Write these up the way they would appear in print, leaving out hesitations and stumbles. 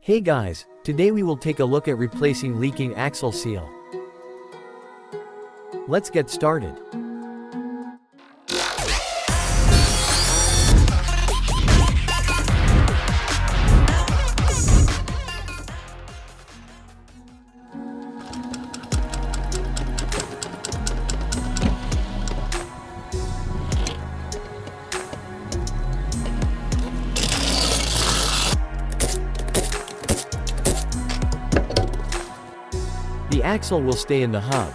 Hey guys, today we will take a look at replacing leaking axle seal. Let's get started. The axle will stay in the hub.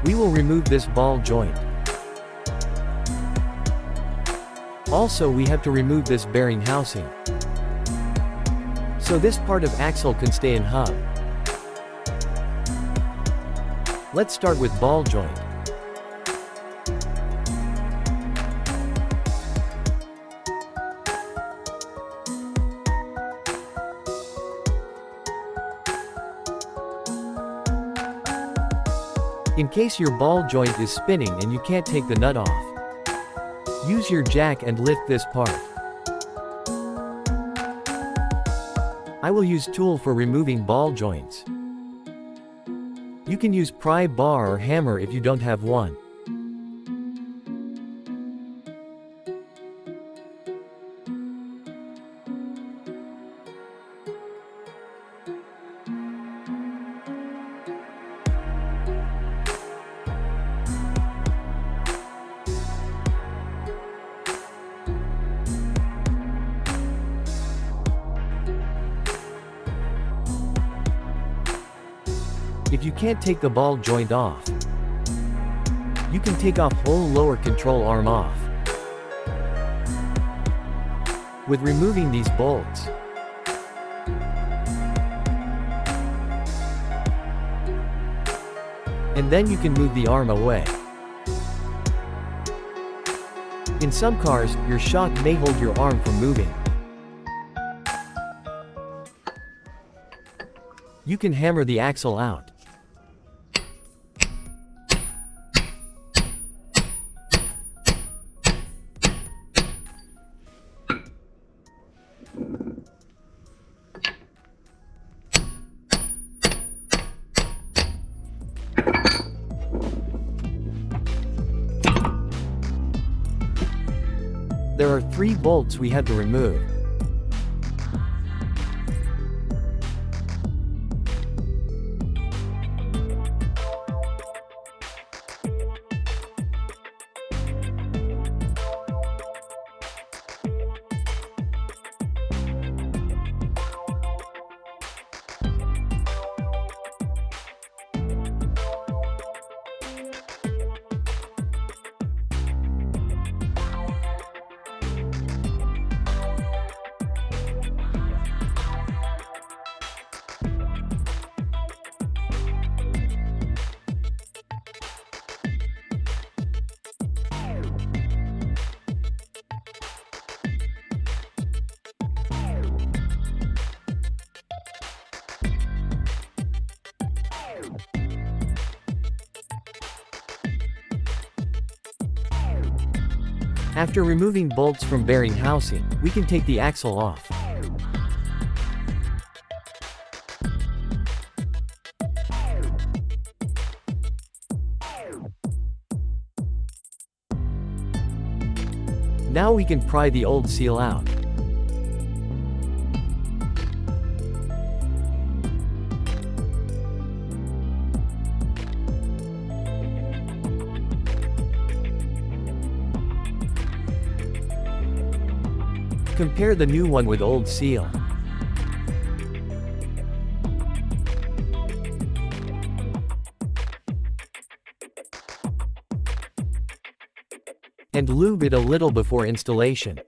We will remove this ball joint. Also, we have to remove this bearing housing, so this part of axle can stay in hub. Let's start with ball joint. In case your ball joint is spinning and you can't take the nut off, use your jack and lift this part. I will use tool for removing ball joints. You can use pry bar or hammer if you don't have one. If you can't take the ball joint off, you can take off whole lower control arm off with removing these bolts. And then you can move the arm away. In some cars, your shock may hold your arm from moving. You can hammer the axle out. There are 3 bolts we had to remove. After removing bolts from bearing housing, we can take the axle off. Now we can pry the old seal out. Compare the new one with old seal. And lube it a little before installation.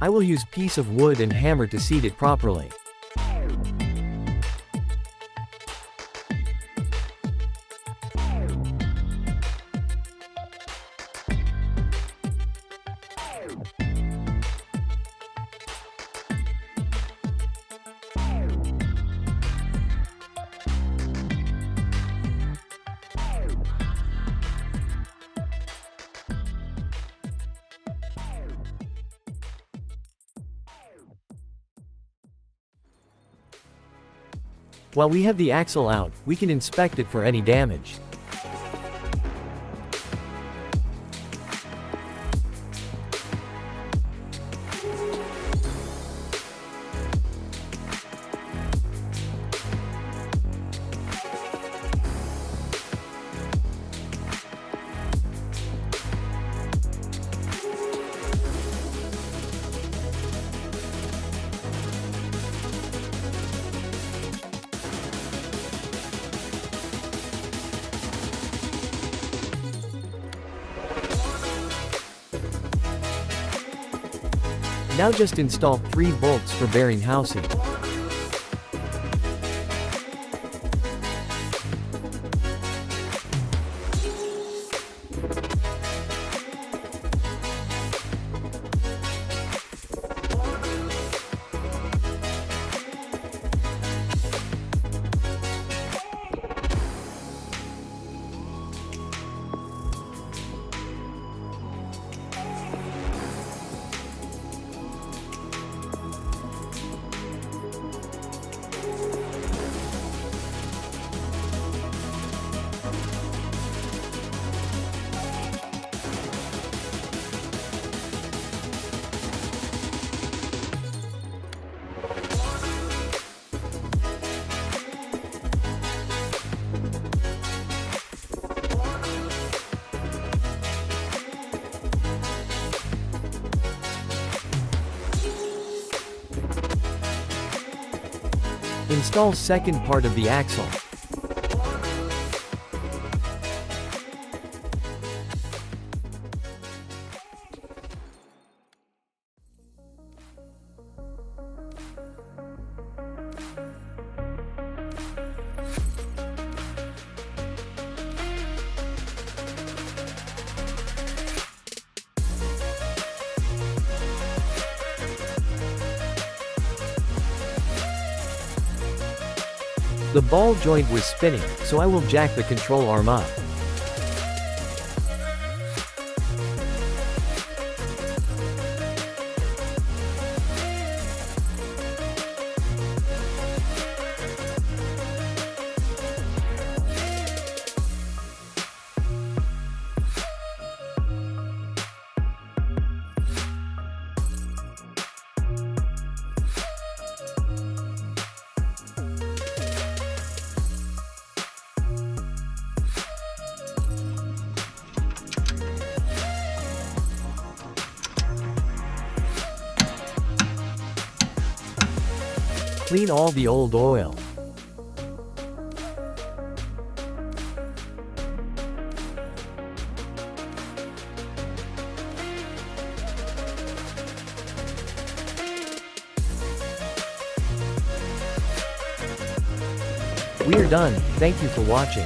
I will use piece of wood and hammer to seat it properly. While we have the axle out, we can inspect it for any damage. Now just install 3 bolts for bearing housing. Install second part of the axle. The ball joint was spinning, so I will jack the control arm up. Clean all the old oil. We are done. Thank you for watching.